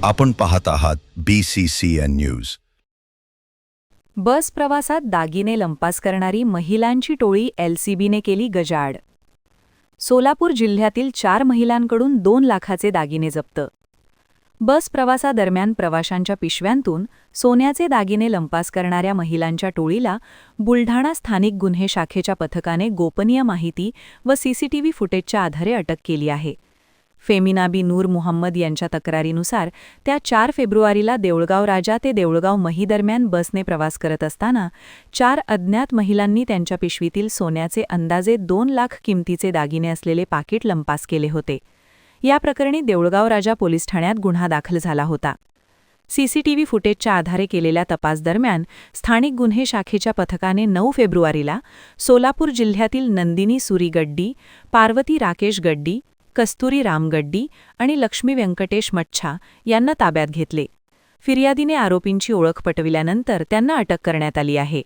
आपण पाहत आहात BCCN न्यूज. बस प्रवासात दागिने लंपास करणारी महिलांची टोळी LCBने केली गजाआड. सोलापूर जिल्ह्यातील 4 महिलांकडून 2 लाखाचे दागिने जप्त. बस प्रवासादरम्यान प्रवाशांच्या पिशव्यांतून सोन्याचे दागिने लंपास करणाऱ्या महिलांच्या टोळीला बुलढाणा स्थानिक गुन्हे शाखेच्या पथकाने गोपनीय माहिती व CCTV फुटेजच्या आधारे अटक केली आहे. फेमिना बी नूर मुहम्मद यांच्या तक्रारीनुसार त्या 4 फेब्रुवारीला देऊळगाव राजा ते देऊळगाव मही दरम्यान बसने प्रवास करत असताना 4 अज्ञात महिलांनी त्यांच्या पिशवीतील सोन्याचे अंदाजे 2 लाख किमतीचे दागिने असलेले पाकिट लंपास केले होते. या प्रकरणी देऊळगाव राजा पोलीस ठाण्यात गुन्हा दाखल झाला होता. CCTV फुटेजच्या आधारे केलेल्या तपास दरम्यान स्थानिक गुन्हे शाखेच्या पथकाने 9 फेब्रुवारीला सोलापूर जिल्ह्यातील नंदिनी सुरी गड्डी, पार्वती राकेश गड्डी, कस्तुरी राम गड्डी आणि लक्ष्मी व्यंकटेश मच्छा यांना ताब्यात घेतले. फिर्यादीने आरोपींची ओळख पटविल्यानंतर त्यांना अटक करण्यात आली आहे.